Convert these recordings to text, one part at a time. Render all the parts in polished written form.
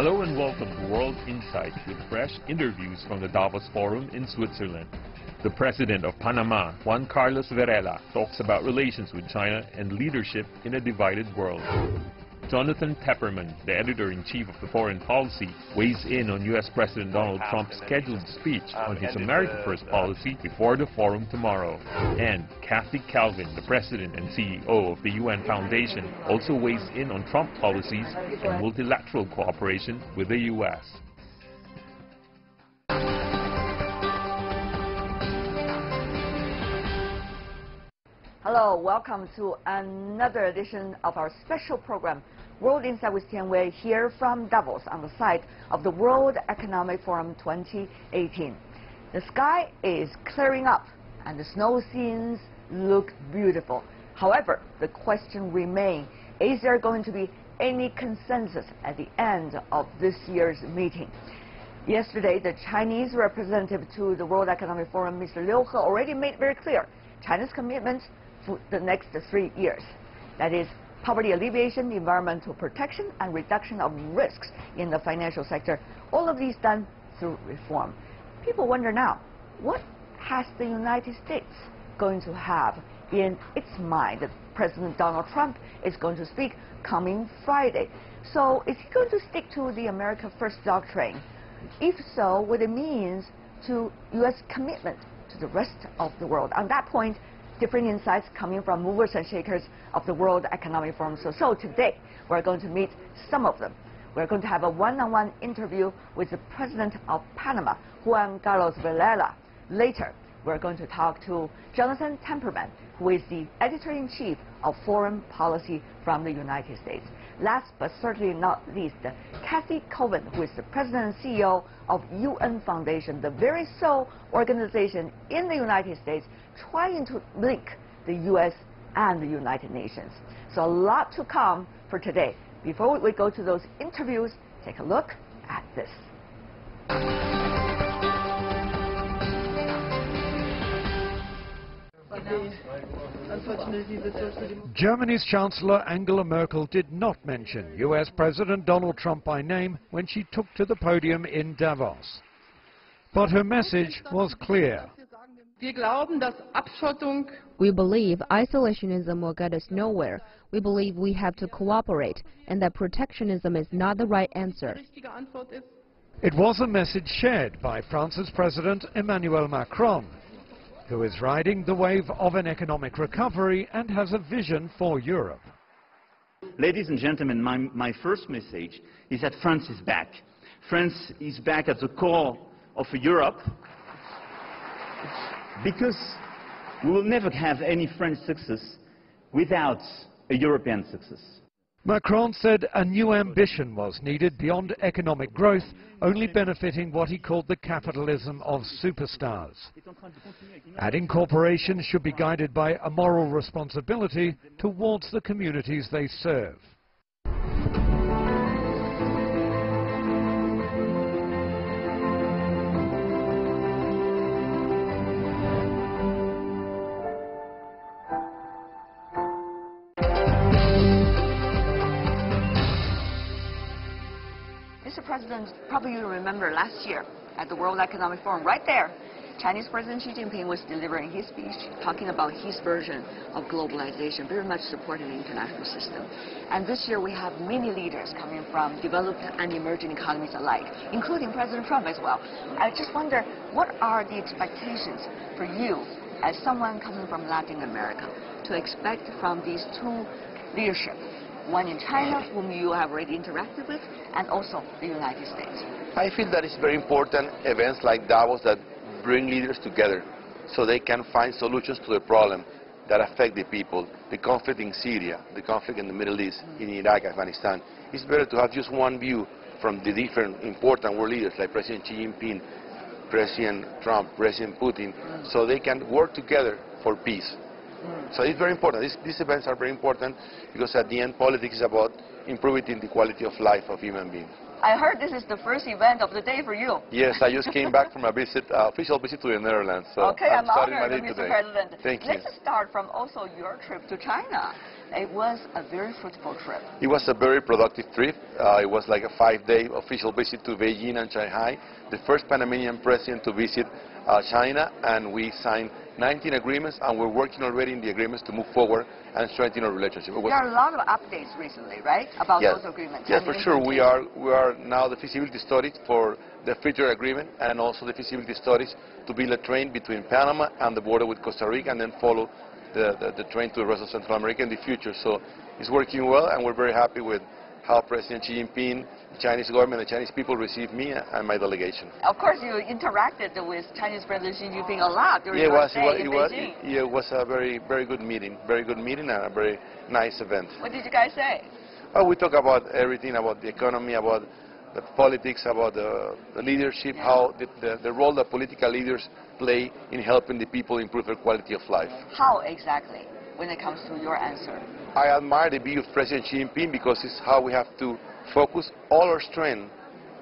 Hello and welcome to World Insight with fresh interviews from the Davos Forum in Switzerland. The president of Panama, Juan Carlos Varela, talks about relations with China and leadership in a divided world. Jonathan Tepperman, the editor-in-chief of the Foreign Policy, weighs in on U.S. President Donald Trump's scheduled speech on his America First policy before the forum tomorrow. And Kathy Calvin, the president and CEO of the UN Foundation, also weighs in on Trump policies and multilateral cooperation with the U.S. Hello, welcome to another edition of our special program, World Insight with Tian Wei, here from Davos on the site of the World Economic Forum 2018. The sky is clearing up and the snow scenes look beautiful. However, the question remains, is there going to be any consensus at the end of this year's meeting? Yesterday, the Chinese representative to the World Economic Forum, Mr. Liu He, already made very clear China's commitment for the next 3 years. That is, poverty alleviation, environmental protection, and reduction of risks in the financial sector. All of these done through reform. People wonder now, what has the United States going to have in its mind that President Donald Trump is going to speak coming Friday? So is he going to stick to the America First doctrine? If so, what it means to U.S. commitment to the rest of the world? On that point, different insights coming from movers and shakers of the World Economic Forum. So today, we're going to meet some of them. We're going to have a one-on-one interview with the president of Panama, Juan Carlos Varela. Later, we're going to talk to Jonathan Tepperman, who is the editor-in-chief of Foreign Policy from the United States. Last but certainly not least, Kathy Calvin, who is the president and CEO of UN Foundation, the very sole organization in the United States trying to link the U.S. and the United Nations. So a lot to come for today. Before we go to those interviews, take a look at this. Germany's Chancellor Angela Merkel did not mention U.S. President Donald Trump by name when she took to the podium in Davos. But her message was clear. We believe isolationism will get us nowhere. We believe we have to cooperate, and that protectionism is not the right answer. It was a message shared by France's President Emmanuel Macron, who is riding the wave of an economic recovery and has a vision for Europe. Ladies and gentlemen, my first message is that France is back. France is back at the core of Europe, because we will never have any French success without a European success. Macron said a new ambition was needed beyond economic growth, only benefiting what he called the capitalism of superstars. Adding corporations should be guided by a moral responsibility towards the communities they serve. Mr. President, probably you remember last year at the World Economic Forum, right there, Chinese President Xi Jinping was delivering his speech, talking about his version of globalization, very much supporting the international system. And this year we have many leaders coming from developed and emerging economies alike, including President Trump as well. I just wonder, what are the expectations for you, as someone coming from Latin America, to expect from these two leadership? One in China, whom you have already interacted with, and also the United States. I feel that it's very important events like Davos that bring leaders together so they can find solutions to the problem that affect the people. The conflict in Syria, the conflict in the Middle East, in Iraq, Afghanistan. It's better to have just one view from the different important world leaders like President Xi Jinping, President Trump, President Putin, so they can work together for peace. So it's very important. These events are very important because at the end, politics is about improving the quality of life of human beings. I heard this is the first event of the day for you. Yes, I just came back from a visit, official visit to the Netherlands. So okay, I'm starting honored, my day Mr. today. President. Thank you. Let's start from also your trip to China. It was a very fruitful trip. It was a very productive trip. It was like a 5-day official visit to Beijing and Shanghai, the first Panamanian president to visit China, and we signed 19 agreements, and we're working already in the agreements to move forward and strengthen our relationship. There are a lot of updates recently, right, about yes. those agreements? Yes, for sure. We are now the feasibility studies for the free trade agreement, and also the feasibility studies to build a train between Panama and the border with Costa Rica, and then follow the train to the rest of Central America in the future. So it's working well, and we're very happy with how President Xi Jinping, the Chinese government, the Chinese people received me and my delegation. Of course, you interacted with Chinese President Xi Jinping a lot during your stay in Beijing. It was a very good meeting, and a very nice event. What did you guys say? Oh, we talk about everything, about the economy, about the politics, about the leadership, how the role that political leaders play in helping the people improve their quality of life. How exactly, when it comes to your answer? I admire the view of President Xi Jinping because it's how we have to focus all our strength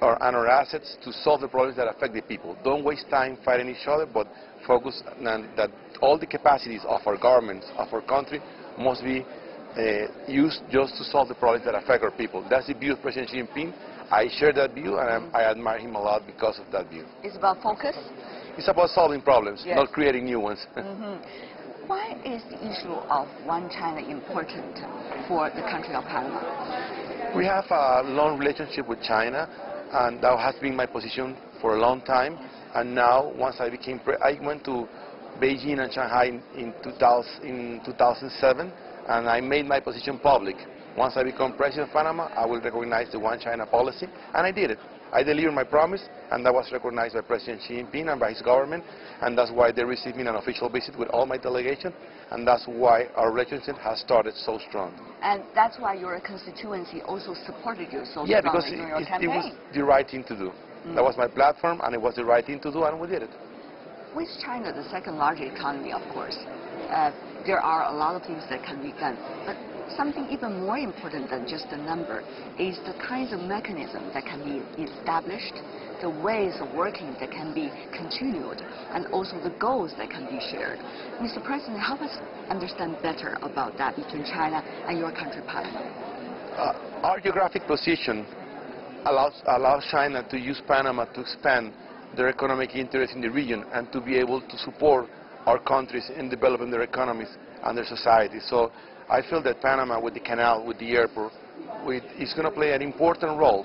and our assets to solve the problems that affect the people. Don't waste time fighting each other, but focus on that all the capacities of our governments, of our country, must be used just to solve the problems that affect our people. That's the view of President Xi Jinping. I share that view, and I admire him a lot because of that view. It's about focus? It's about solving problems, yes. not creating new ones. Why is the issue of one China important for the country of Panama? We have a long relationship with China, and that has been my position for a long time. And now, once I went to Beijing and Shanghai in 2007, and I made my position public. Once I become president of Panama, I will recognize the One China policy, and I did it. I delivered my promise, and that was recognized by President Xi Jinping and by his government, and that's why they received me an official visit with all my delegation, and that's why our relationship has started so strong. And that's why your constituency also supported you so strongly because during your campaign? It was the right thing to do. That was my platform, and it was the right thing to do, and we did it. With China, the second largest economy, of course, there are a lot of things that can be done. But something even more important than just the number is the kinds of mechanisms that can be established, the ways of working that can be continued, and also the goals that can be shared. Mr. President, help us understand better about that between China and your country, Panama. Our geographic position allows China to use Panama to expand their economic interest in the region and to be able to support our countries in developing their economies and their societies. So I feel that Panama, with the canal, with the airport, is going to play an important role,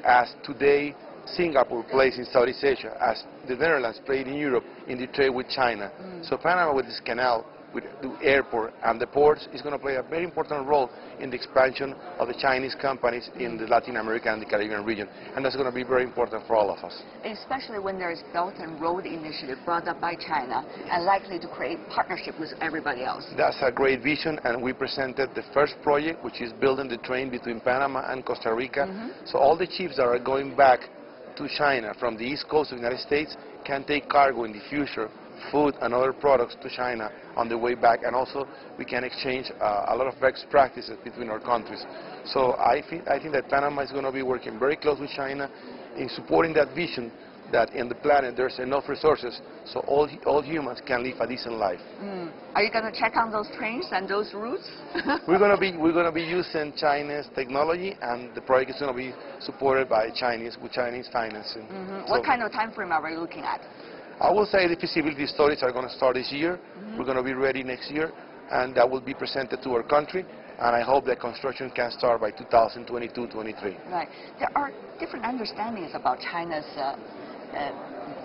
as today Singapore plays in Southeast Asia, as the Netherlands played in Europe in the trade with China. So Panama, with this canal, with the airport and the ports, is going to play a very important role in the expansion of the Chinese companies in the Latin America and the Caribbean region, and that's going to be very important for all of us. Especially when there is Belt and Road Initiative brought up by China and likely to create partnership with everybody else. That's a great vision, and we presented the first project, which is building the train between Panama and Costa Rica. So all the ships that are going back to China from the east coast of the United States can take cargo in the future, food and other products, to China on the way back, and also we can exchange a lot of best practices between our countries. So I think that Panama is going to be working very close with China in supporting that vision that in the planet there's enough resources so all humans can live a decent life. Are you going to check on those trains and those routes? We're going to be using Chinese technology, and the project is going to be supported by Chinese financing. What kind of time frame are we looking at? I will say the feasibility studies are going to start this year. We're going to be ready next year, and that will be presented to our country, and I hope that construction can start by 2022-23. Right. There are different understandings about China's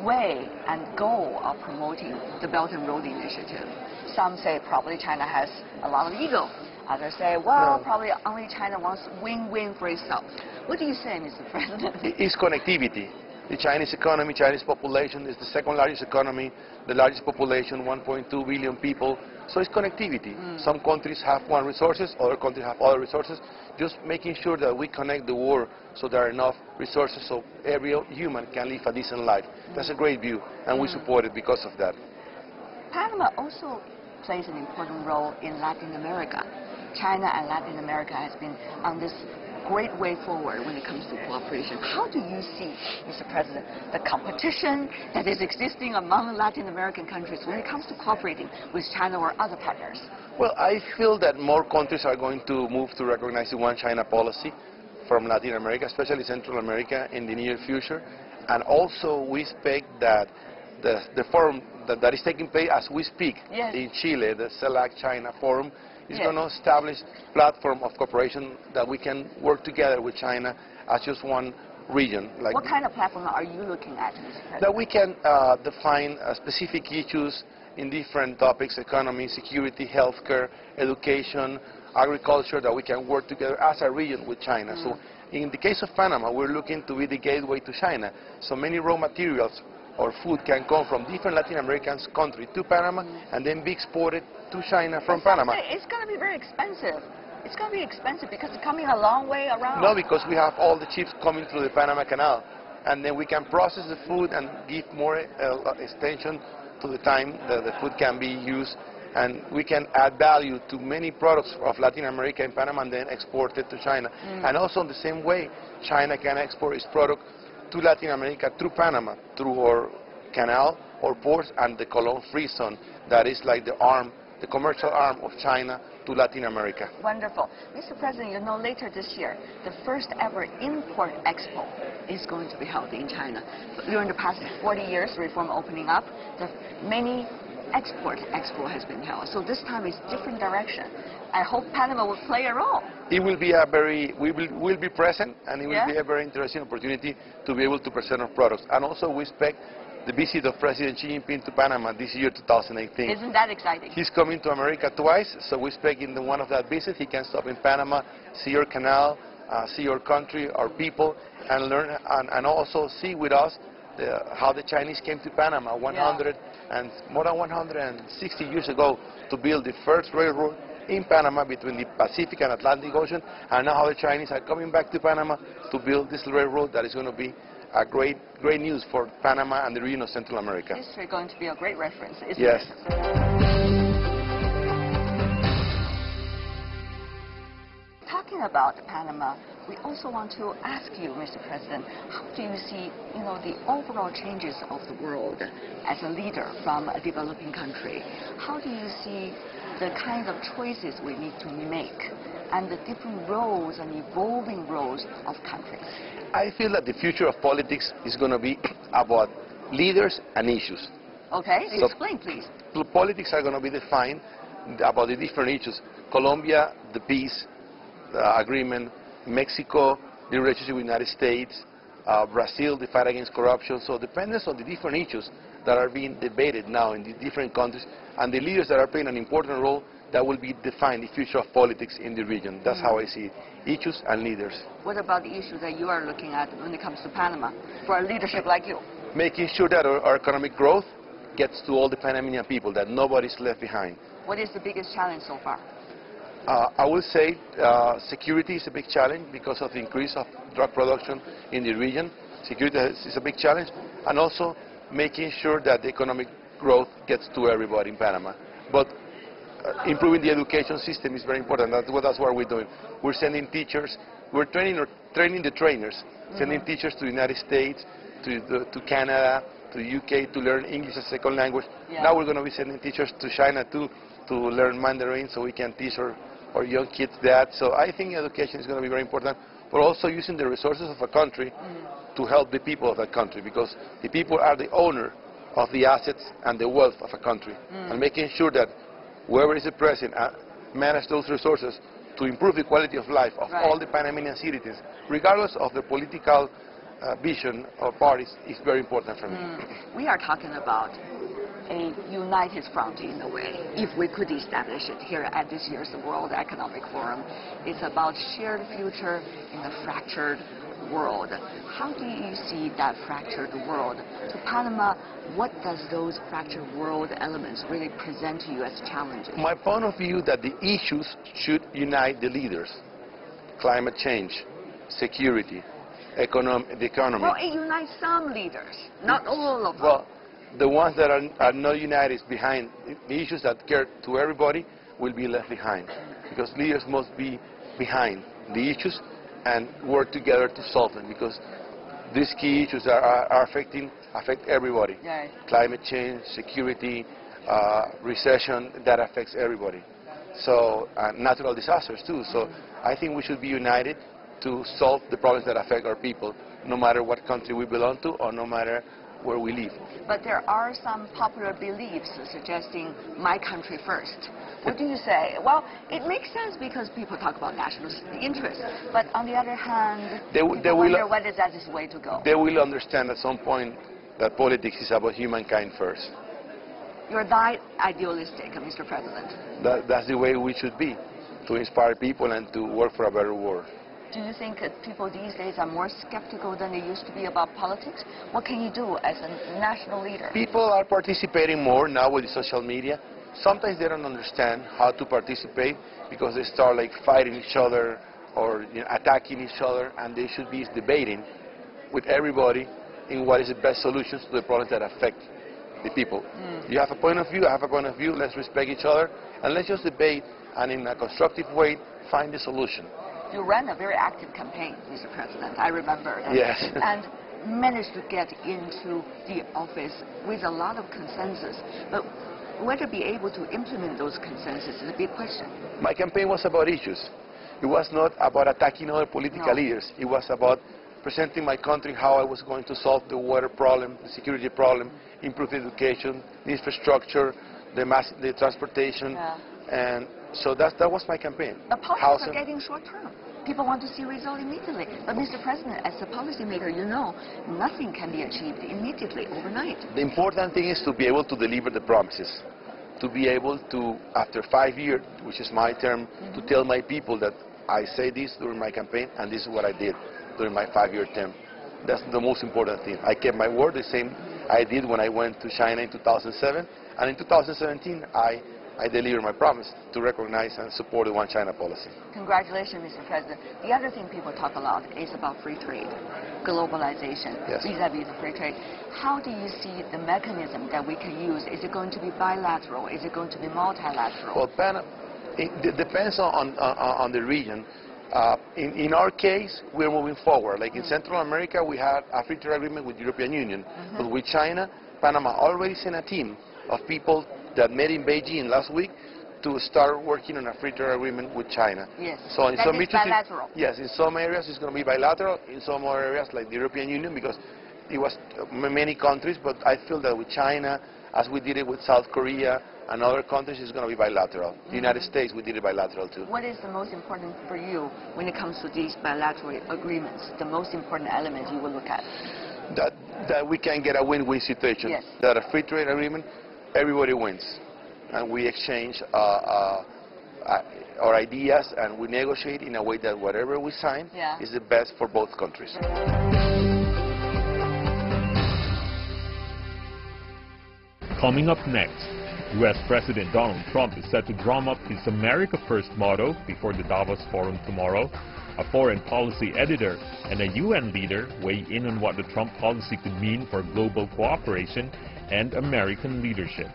way and goal of promoting the Belt and Road Initiative. Some say probably China has a lot of ego. Others say, well, probably only China wants win-win for itself. What do you say, Mr. President? It's connectivity. The Chinese economy, Chinese population is the second largest economy, the largest population, 1.2 billion people. So it's connectivity. Some countries have one resources, other countries have other resources. Just making sure that we connect the world so there are enough resources so every human can live a decent life. That's a great view, and we support it because of that. Panama also plays an important role in Latin America. China and Latin America has been on this great way forward when it comes to cooperation. How do you see, Mr. President, the competition that is existing among Latin American countries when it comes to cooperating with China or other partners? Well, I feel that more countries are going to move to recognize the One China policy from Latin America, especially Central America, in the near future. And also we expect that the forum that is taking place as we speak in Chile, the CELAC China Forum, is going to establish a platform of cooperation that we can work together with China as just one region. Like what kind of platform are you looking at, Mr. President? That we can define specific issues in different topics: economy, security, healthcare, education, agriculture, that we can work together as a region with China. So in the case of Panama, we're looking to be the gateway to China. So many raw materials or food can come from different Latin American countries to Panama and then be exported to China from Panama. It's going to be very expensive. It's going to be expensive because it's coming a long way around. No, because we have all the ships coming through the Panama Canal. And then we can process the food and give more extension to the time that the food can be used. And we can add value to many products of Latin America in Panama and then export it to China. And also in the same way, China can export its product to Latin America through Panama, through our canal or ports and the Colón Free Zone. That is like the arm, the commercial arm of China to Latin America. Wonderful. Mr. President, you know, later this year, the first ever import expo is going to be held in China. During the past 40 years, reform opening up, the many export expo has been held. So this time is different direction. I hope Panama will play a role. It will be a very, we'll be present, and it will be a very interesting opportunity to be able to present our products. And also we expect the visit of President Xi Jinping to Panama this year, 2018. Isn't that exciting? He's coming to America twice, so we expect in one of that visits he can stop in Panama, see our canal, see our country, our people, and learn, and also see with us how the Chinese came to Panama more than 160 years ago to build the first railroad in Panama between the Pacific and Atlantic Ocean, and now how the Chinese are coming back to Panama to build this railroad that is going to be a great news for Panama and the region of Central America. This is going to be a great reference, isn't it? Yes. Talking about Panama, we also want to ask you, Mr. President, how do you see, the overall changes of the world as a leader from a developing country? How do you see the kind of choices we need to make and the different roles and evolving roles of countries? I feel that the future of politics is going to be about leaders and issues. Okay, so explain, please. Politics are going to be defined about the different issues. Colombia, the peace agreement. Mexico, the relationship with the United States. Brazil, the fight against corruption. So dependence on the different issues that are being debated now in the different countries and the leaders that are playing an important role, that will be defined the future of politics in the region. That's how I see it. Issues and leaders. What about the issues that you are looking at when it comes to Panama for a leadership like you? Making sure that our economic growth gets to all the Panamanian people, that nobody's left behind. What is the biggest challenge so far? I would say security is a big challenge because of the increase of drug production in the region. Security is a big challenge, and also making sure that the economic growth gets to everybody in Panama. But improving the education system is very important. That's what we're doing. We're sending teachers. We're training the trainers, sending teachers to the United States, to Canada, to the UK to learn English as a second language. Now we're going to be sending teachers to China too, to learn Mandarin, so we can teach our young kids that. So I think education is going to be very important, but also using the resources of a country to help the people of that country, because the people are the owner of the assets and the wealth of a country, and making sure that whoever is the president manage those resources to improve the quality of life of all the Panamanian citizens, regardless of the political vision or parties, is very important for me. We are talking about a united front in a way, if we could establish it here at this year's World Economic Forum. It's about shared future in a fractured world. How do you see that fractured world? To Panama, what does those fractured world elements really present to you as challenges? My point of view that the issues should unite the leaders. Climate change, security, the economy. Well, it unites some leaders, not all of them. Well, the ones that are not united behind the issues that care to everybody will be left behind, because leaders must be behind the issues and work together to solve them, because these key issues affect everybody. Yeah. Climate change, security, recession, that affects everybody. So natural disasters too. So I think we should be united to solve the problems that affect our people, no matter what country we belong to or no matter where we live. But there are some popular beliefs suggesting my country first. What do you say? Well, it makes sense because people talk about national interest. But on the other hand, they wonder whether that is the way to go. They will understand at some point that politics is about humankind first. You're that idealistic, Mr. President. That's the way we should be, to inspire people and to work for a better world. Do you think that people these days are more skeptical than they used to be about politics? What can you do as a national leader? People are participating more now with the social media. Sometimes they don't understand how to participate because they start like fighting each other or attacking each other, and they should be debating with everybody in what is the best solutions to the problems that affect the people. You have a point of view, I have a point of view, let's respect each other, and let's just debate and in a constructive way find the solution. You ran a very active campaign, Mr. President, I remember that. Yes. And managed to get into the office with a lot of consensus. But whether be able to implement those consensus is a big question. My campaign was about issues. It was not about attacking other political leaders. It was about presenting my country how I was going to solve the water problem, the security problem, improve education, the infrastructure, the transportation. And so that was my campaign. But politics are getting short-term. People want to see results immediately. But Mr. President, as a policymaker, you know, nothing can be achieved immediately, overnight. The important thing is to be able to deliver the promises. To be able to, after 5 years, which is my term, to tell my people that I say this during my campaign and this is what I did during my 5-year term. That's the most important thing. I kept my word, the same I did when I went to China in 2007. And in 2017, I delivered my promise to recognize and support the One China policy. Congratulations, Mr. President. The other thing people talk a lot is about free trade, globalization, vis-a-vis the free trade. How do you see the mechanism that we can use? Is it going to be bilateral? Is it going to be multilateral? Well, it depends on the region. In our case, we're moving forward. Like in Central America, we had a free trade agreement with the European Union. But with China, Panama already sent a team of people that met in Beijing last week to start working on a free trade agreement with China. Yes, so in some bilateral. Yes, in some areas it's going to be bilateral, in some other areas like the European Union, because it was many countries, but I feel that with China, as we did it with South Korea and other countries, it's going to be bilateral. The United States, we did it bilateral too. What is the most important for you when it comes to these bilateral agreements, the most important element you will look at? That we can get a win-win situation. Yes. That a free trade agreement, everybody wins. And we exchange our ideas and we negotiate in a way that whatever we sign is the best for both countries. Coming up next, U.S. President Donald Trump is set to drum up his America First motto before the Davos Forum tomorrow. A foreign policy editor and a UN leader weigh in on what the Trump policy could mean for global cooperation and American leadership.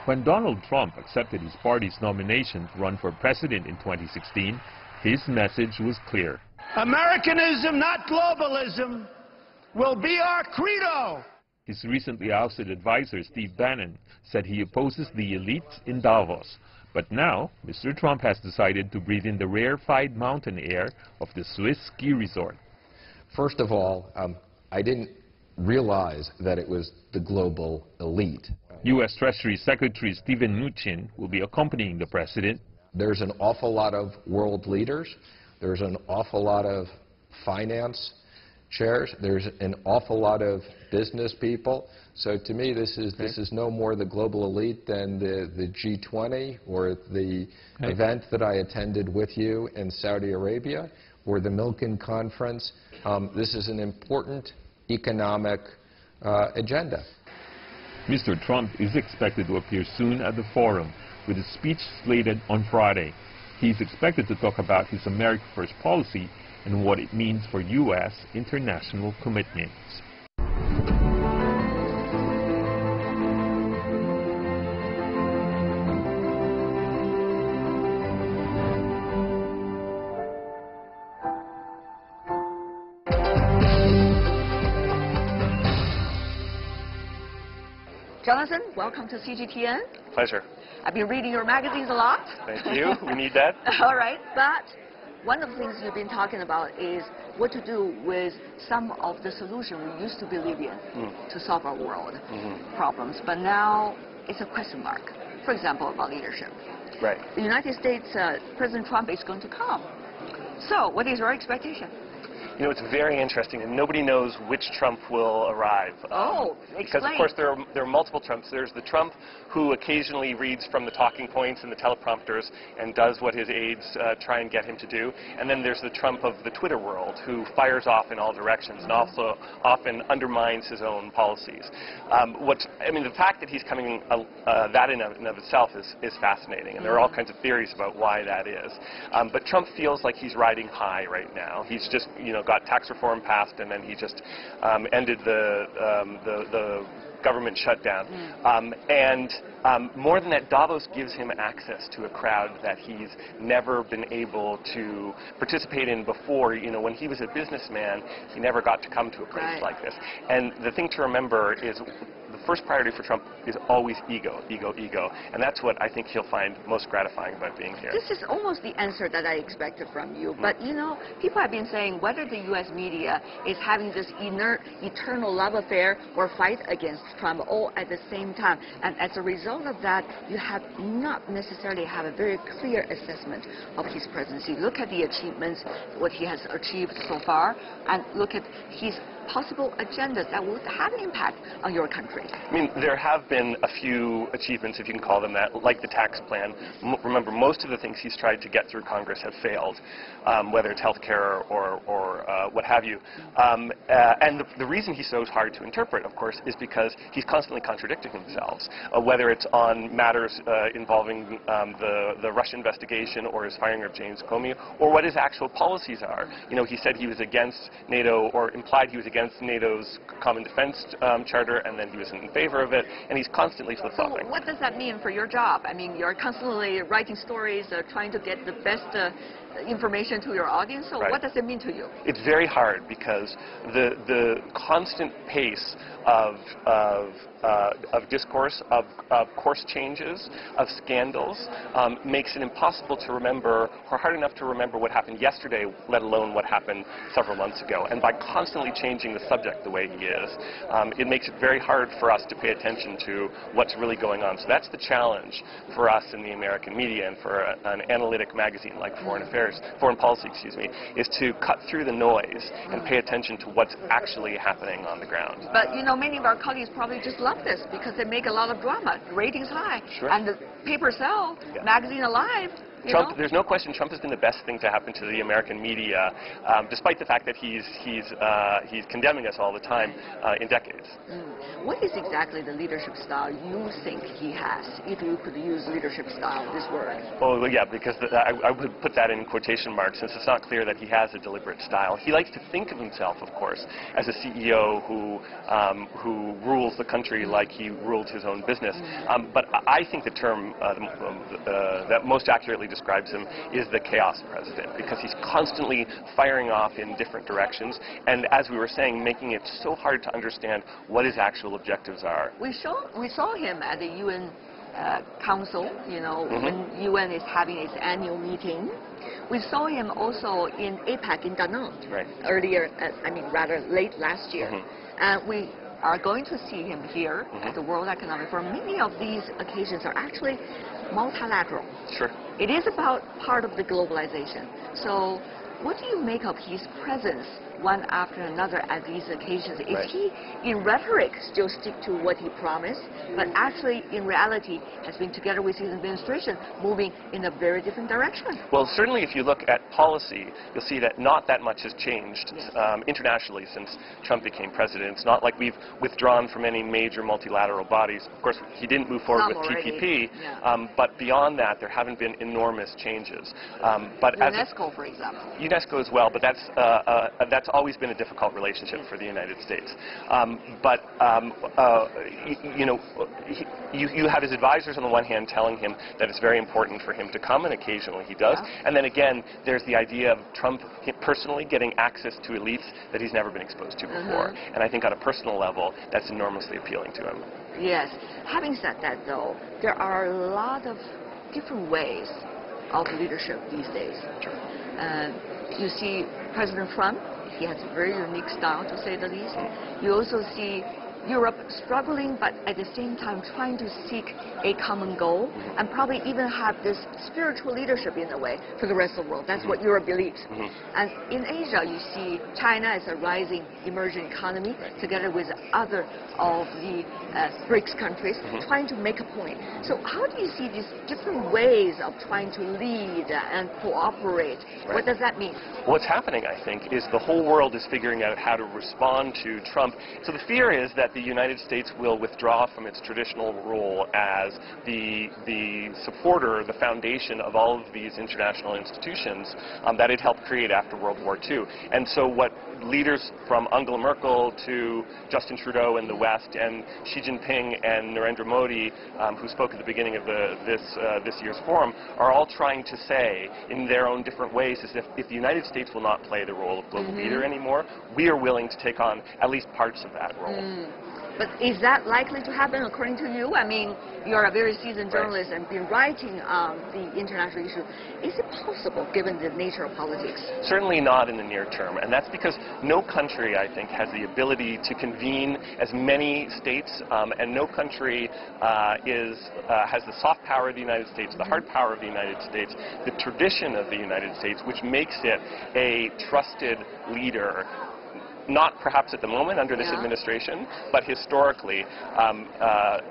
When Donald Trump accepted his party's nomination to run for president in 2016, his message was clear. Americanism, not globalism, will be our credo. His recently ousted advisor, Steve Bannon, said he opposes the elites in Davos. But now, Mr. Trump has decided to breathe in the rarefied mountain air of the Swiss ski resort. First of all, I didn't realize that it was the global elite. U.S. Treasury Secretary Steven Mnuchin will be accompanying the president. There's an awful lot of world leaders. There's an awful lot of finance chairs. There's an awful lot of business people. So to me, this is no more the global elite than the G20 or the event that I attended with you in Saudi Arabia or the Milken Conference. This is an important economic agenda. Mr. Trump is expected to appear soon at the forum with a speech slated on Friday. He's expected to talk about his America First policy and what it means for U.S. international commitments. Jonathan, welcome to CGTN. Pleasure. I've been reading your magazines a lot. Thank you. We need that. All right, but one of the things you've been talking about is what to do with some of the solutions we used to believe in to solve our world problems, but now it's a question mark. For example, about leadership. Right. The United States, President Trump is going to come. So, what is your expectation? You know, it's very interesting, and nobody knows which Trump will arrive. Because, of course, there are multiple Trumps. There's the Trump who occasionally reads from the talking points and the teleprompters and does what his aides try and get him to do. And then there's the Trump of the Twitter world who fires off in all directions and also often undermines his own policies. The fact that he's coming, that in and of itself is fascinating, and there are all kinds of theories about why that is. But Trump feels like he's riding high right now. He's just, got tax reform passed, and then he just ended the government shutdown. More than that, Davos gives him access to a crowd that he's never been able to participate in before. When he was a businessman, he never got to come to a place like this. And the thing to remember is the first priority for Trump is always ego, ego, ego. And that's what I think he'll find most gratifying about being here. This is almost the answer that I expected from you. But, people have been saying whether the U.S. media is having this eternal love affair or fight against Trump all at the same time. And as a result of that, you have not necessarily have a very clear assessment of his presidency. Look at the achievements, what he has achieved so far, and look at his possible agendas that will have an impact on your country. There have been a few achievements, if you can call them that, like the tax plan. Remember, most of the things he's tried to get through Congress have failed, whether it's health care or what have you. And the reason he's so hard to interpret, of course, is because he's constantly contradicting himself, whether it's on matters involving the Russia investigation or his firing of James Comey, or what his actual policies are. He said he was against NATO, or implied he was against NATO's Common Defense Charter, and then he was in favor of it, and he's constantly flip-flopping. So what does that mean for your job? You're constantly writing stories, trying to get the best information to your audience, so what does it mean to you? It's very hard because the constant pace of discourse, of course changes, of scandals, makes it impossible to remember, or hard enough to remember what happened yesterday, let alone what happened several months ago. And by constantly changing the subject the way he is, it makes it very hard for us to pay attention to what's really going on. So that's the challenge for us in the American media and for an analytic magazine like Foreign Policy, is to cut through the noise and pay attention to what's actually happening on the ground. But many of our colleagues probably just love this because they make a lot of drama. The ratings high, and the paper sell, magazine alive. Trump, there's no question Trump has been the best thing to happen to the American media, despite the fact that he's condemning us all the time in decades. What is exactly the leadership style you think he has, if you could use leadership style, this word? Oh, yeah, because I would put that in quotation marks, since it's not clear that he has a deliberate style. He likes to think of himself, of course, as a CEO who rules the country like he ruled his own business. But I think the term that most accurately describes him is the chaos president, because he's constantly firing off in different directions, and as we were saying, making it so hard to understand what his actual objectives are. We saw him at the UN Council, when UN is having its annual meeting. We saw him also in APEC in Da Nang earlier, rather late last year. And we are going to see him here at the World Economic Forum. Many of these occasions are actually multilateral. Sure. It is about part of the globalization. So what do you make of his presence one after another at these occasions? Is he, in rhetoric, still stick to what he promised, but actually, in reality, has been together with his administration moving in a very different direction? Well, certainly if you look at policy, you'll see that not that much has changed internationally since Trump became president. It's not like we've withdrawn from any major multilateral bodies. Of course, he didn't move forward with TPP, but beyond that, there haven't been enormous changes. But UNESCO, for example. UNESCO as well, but that's always been a difficult relationship for the United States. You have his advisors on the one hand telling him that it's very important for him to come, and occasionally he does. And then again, there's the idea of Trump personally getting access to elites that he's never been exposed to before. And I think on a personal level, that's enormously appealing to him. Yes. Having said that, though, there are a lot of different ways of leadership these days. You see President Trump, he has a very unique style, to say the least. You also see Europe struggling, but at the same time trying to seek a common goal, and probably even have this spiritual leadership in a way for the rest of the world. That's what Europe believes. And in Asia, you see China as a rising emerging economy, together with other of the BRICS countries, trying to make a point. So how do you see these different ways of trying to lead and cooperate? What does that mean? What's happening, I think, is the whole world is figuring out how to respond to Trump. So the fear is that the United States will withdraw from its traditional role as the supporter, the foundation of all of these international institutions that it helped create after World War II. And so what leaders from Angela Merkel to Justin Trudeau in the West and Xi Jinping and Narendra Modi, who spoke at the beginning of this year's forum, are all trying to say in their own different ways is if the United States will not play the role of global leader anymore, we are willing to take on at least parts of that role. But is that likely to happen according to you? I mean, you're a very seasoned journalist and been writing on the international issue. Is it possible, given the nature of politics? Certainly not in the near term, and that's because no country, I think, has the ability to convene as many states, and no country has the soft power of the United States, the hard power of the United States, the tradition of the United States, which makes it a trusted leader. Not perhaps at the moment under this administration, but historically,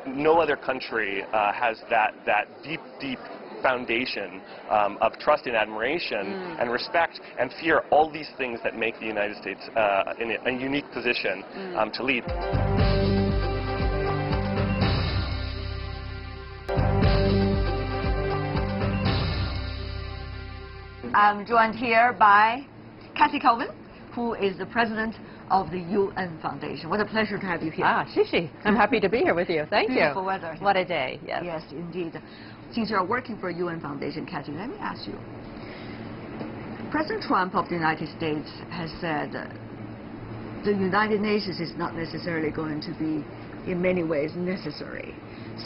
no other country has that deep foundation of trust and admiration and respect and fear, all these things that make the United States in a unique position to lead. I'm joined here by Kathy Kelvin, who is the president of the UN Foundation. What a pleasure to have you here. Shishi. I'm happy to be here with you. Thank you. Beautiful weather. What a day. Yes. Yes, indeed. Since you're working for UN Foundation, Kathy, let me ask you. President Trump of the United States has said the United Nations is not necessarily going to be, in many ways, necessary.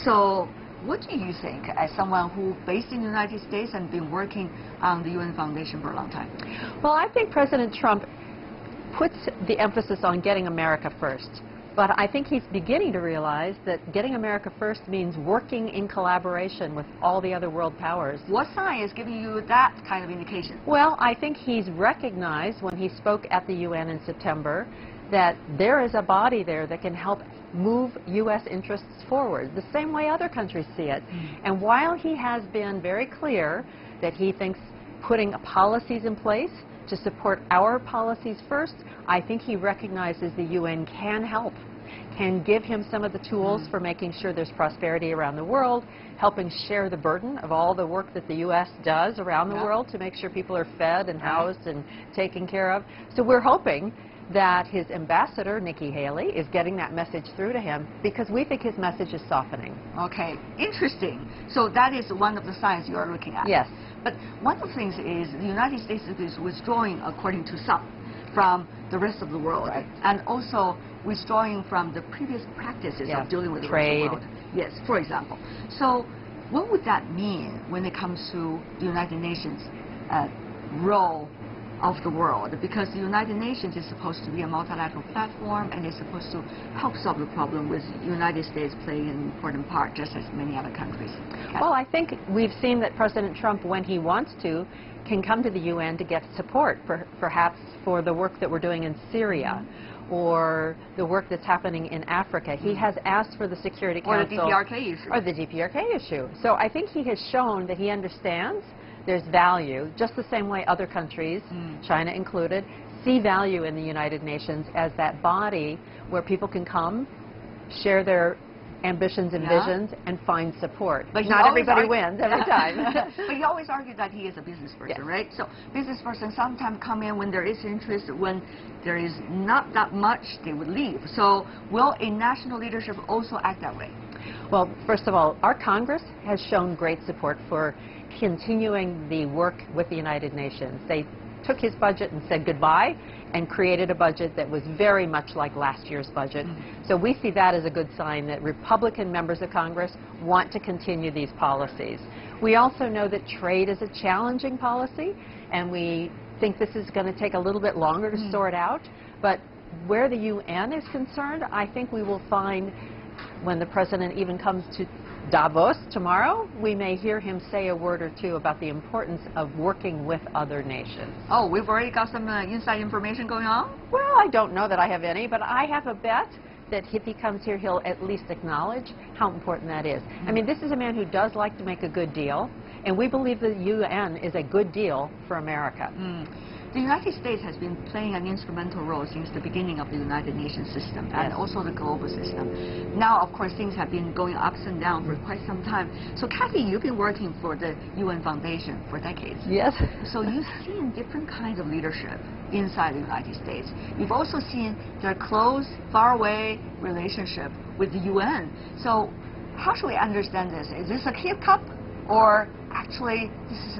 So what do you think, as someone who based in the United States and been working on the UN Foundation for a long time? Well, I think President Trump puts the emphasis on getting America first. But I think he's beginning to realize that getting America first means working in collaboration with all the other world powers. What sign is giving you that kind of indication? Well, I think he's recognized when he spoke at the UN in September that there is a body there that can help move U.S. interests forward, the same way other countries see it. And while he has been very clear that he thinks putting policies in place to support our policies first, I think he recognizes the UN can help, can give him some of the tools for making sure there's prosperity around the world, helping share the burden of all the work that the U.S. does around the world to make sure people are fed and housed and taken care of. So we're hoping that his ambassador, Nikki Haley, is getting that message through to him because we think his message is softening. Okay, interesting. So that is one of the signs you are looking at. Yes. But one of the things is the United States is withdrawing, according to some, from the rest of the world, and also withdrawing from the previous practices of dealing with the rest of the world. Yes, for example. So what would that mean when it comes to the United Nations role of the world? Because the United Nations is supposed to be a multilateral platform and is supposed to help solve the problem, with the United States playing an important part, just as many other countries. Well, I think we've seen that President Trump, when he wants to, can come to the UN to get support, perhaps for the work that we're doing in Syria or the work that's happening in Africa. He has asked for the Security Council. Or the DPRK issue. Or the DPRK issue. So I think he has shown that he understands there's value, just the same way other countries, China included, see value in the United Nations as that body where people can come, share their ambitions and visions, and find support. But not everybody wins every time. But he always argued that he is a business person, right? So business person sometimes come in when there is interest. When there is not that much, they would leave. So will a national leadership also act that way? Well, first of all, our Congress has shown great support for continuing the work with the United Nations. They took his budget and said goodbye and created a budget that was very much like last year's budget. So we see that as a good sign that Republican members of Congress want to continue these policies. We also know that trade is a challenging policy, and we think this is going to take a little bit longer to sort out. But where the UN is concerned, I think we will find when the president even comes to Davos tomorrow, we may hear him say a word or two about the importance of working with other nations. Oh, we've already got some inside information going on? Well, I don't know that I have any, but I have a bet that if he comes here, he'll at least acknowledge how important that is. I mean, this is a man who does like to make a good deal, and we believe the UN is a good deal for America. The United States has been playing an instrumental role since the beginning of the United Nations system and also the global system. Now, of course, things have been going ups and downs for quite some time. So, Kathy, you've been working for the UN Foundation for decades. Yes. So you've seen different kinds of leadership inside the United States. You've also seen their close, far-away relationship with the UN. So how should we understand this? Is this a hiccup, or actually this is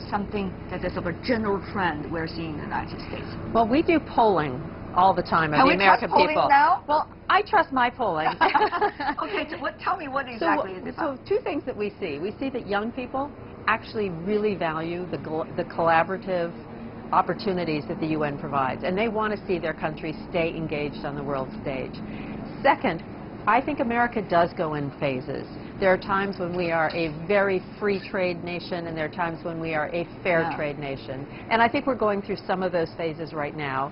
something that is of a general trend we're seeing in the United States? Well, we do polling all the time of the American people. Polling now? Well, I trust my polling. Okay, so tell me what exactly is it about? So two things that we see. We see that young people actually really value the collaborative opportunities that the UN provides, and they want to see their country stay engaged on the world stage. Second, I think America does go in phases. There are times when we are a very free trade nation, and there are times when we are a fair trade nation. And I think we're going through some of those phases right now.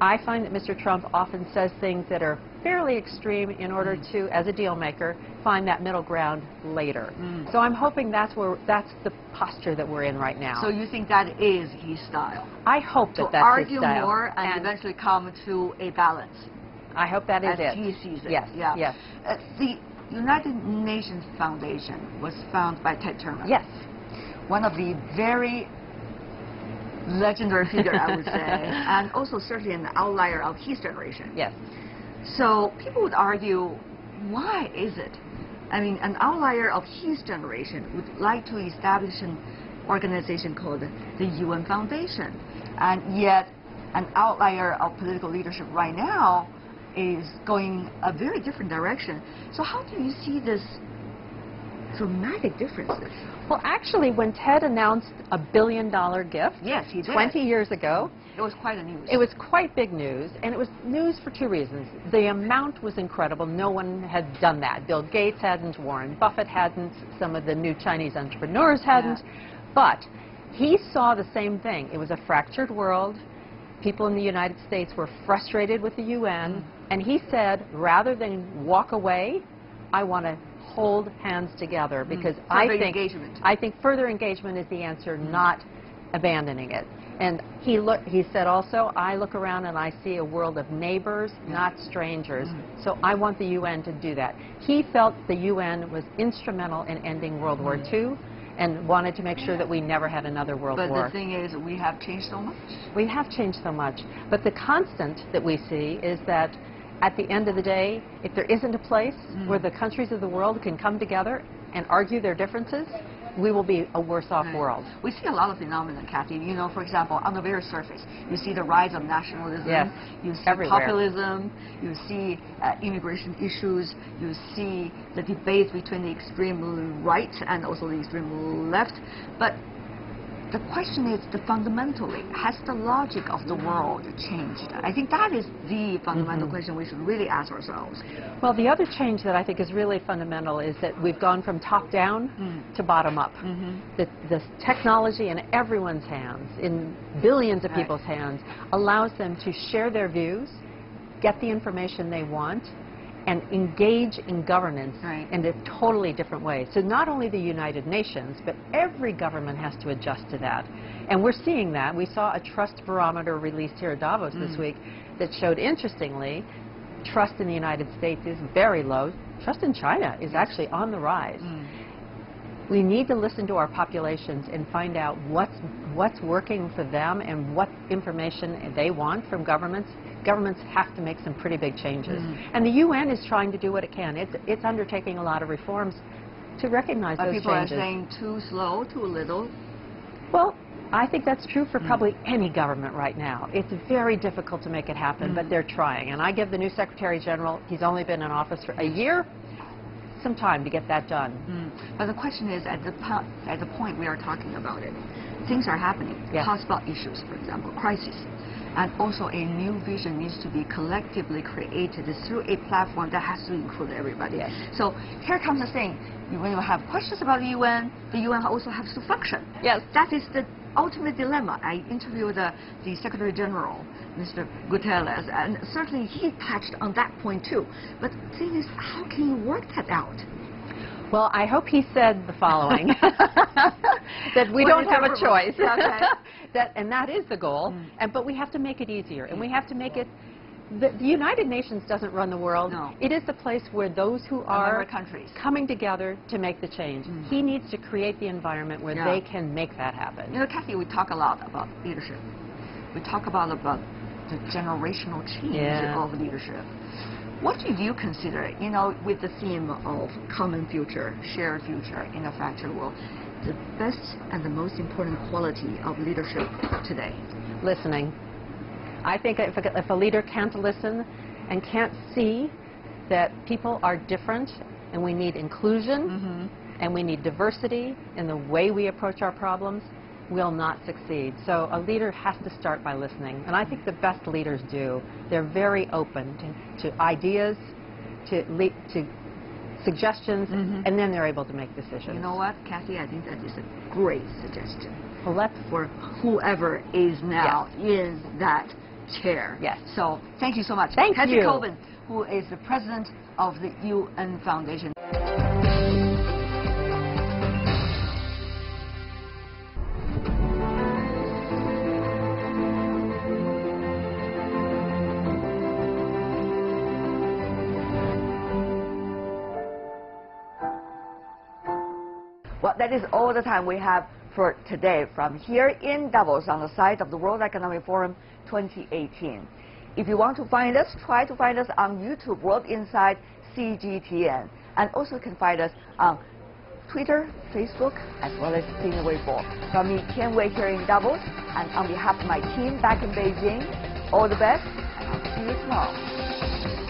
I find that Mr. Trump often says things that are fairly extreme in order to, as a deal maker, find that middle ground later. So I'm hoping that's the posture that we're in right now. So you think that is his style? I hope that that's his style. To argue more and eventually come to a balance. I hope that is it. As he sees it. Yes, yes. The United Nations Foundation was founded by Tepperman. Yes. One of the very legendary figure, I would say, and also certainly an outlier of his generation. Yes. So people would argue, why is it? I mean, an outlier of his generation would like to establish an organization called the UN Foundation, and yet an outlier of political leadership right now is going a very different direction. So how do you see this dramatic differences? Well, actually, when Ted announced a $1 billion gift, yes, he did. 20 years ago, it was quite a news. It was quite big news, and it was news for two reasons. The amount was incredible. No one had done that. Bill Gates hadn't, Warren Buffett hadn't, some of the new Chinese entrepreneurs hadn't. But he saw the same thing. It was a fractured world. People in the United States were frustrated with the UN, and he said, rather than walk away, I want to hold hands together, because I think further engagement is the answer, not abandoning it. And he said also, I look around and I see a world of neighbors, not strangers. So I want the UN to do that. He felt the UN was instrumental in ending World War II and wanted to make sure that we never had another world war. But the thing is, we have changed so much. We have changed so much. But the constant that we see is that at the end of the day, if there isn't a place where the countries of the world can come together and argue their differences, we will be a worse off world. We see a lot of phenomena, Kathy. You know, for example, on the very surface, you see the rise of nationalism, you see populism, you see immigration issues, you see the debates between the extreme right and also the extreme left. But the question is, fundamentally, has the logic of the world changed? I think that is the fundamental question we should really ask ourselves. Well, the other change that I think is really fundamental is that we've gone from top down to bottom up. The technology in everyone's hands, in billions of people's hands, allows them to share their views, get the information they want, and engage in governance in a totally different way. So not only the United Nations, but every government has to adjust to that. And we're seeing that. We saw a trust barometer released here at Davos this week that showed, interestingly, trust in the United States is very low. Trust in China is actually on the rise. We need to listen to our populations and find out what's working for them and what information they want from governments. Governments have to make some pretty big changes. And the UN is trying to do what it can. It's undertaking a lot of reforms to recognize those people changes. Are saying too slow, too little? Well, I think that's true for probably any government right now. It's very difficult to make it happen, but they're trying. And I give the new Secretary General, he's only been in office for a year, some time to get that done. But the question is, at the point we are talking about it, things are happening. Yes. Hotspot issues, for example, crisis. And also a new vision needs to be collectively created through a platform that has to include everybody. Yes. So here comes the thing. When you have questions about the UN also has to function. Yes. That is the ultimate dilemma. I interviewed the Secretary General, Mr. Guterres, and certainly he touched on that point too. But the thing is, how can you work that out? Well, I hope he said the following, that we don't have a choice. Okay. And that is the goal, but we have to make it easier, and we have to make it. The United Nations doesn't run the world. No. It is the place where those who are countries coming together to make the change. He needs to create the environment where they can make that happen. You know, Kathy, we talk a lot about leadership. We talk about the generational change of leadership. What do you consider, you know, with the theme of common future, shared future in a fractured world, the best and the most important quality of leadership today? Listening. I think if a leader can't listen and can't see that people are different and we need inclusion and we need diversity in the way we approach our problems, we'll not succeed. So a leader has to start by listening. And I think the best leaders do. They're very open to ideas, to suggestions, and then they're able to make decisions. You know what, Kathy? I think that is a great suggestion. Well, let's for whoever is now in that chair. Yes. So thank you so much. Thank Kathy you. Coben, who is the president of the UN Foundation. Well, that is all the time we have for today from here in Davos on the site of the World Economic Forum 2018. If you want to find us, try to find us on YouTube, World Insight CGTN. And also you can find us on Twitter, Facebook, as well as Sina Weibo. From me, Tian Wei here in Davos, and on behalf of my team back in Beijing, all the best, and I'll see you tomorrow.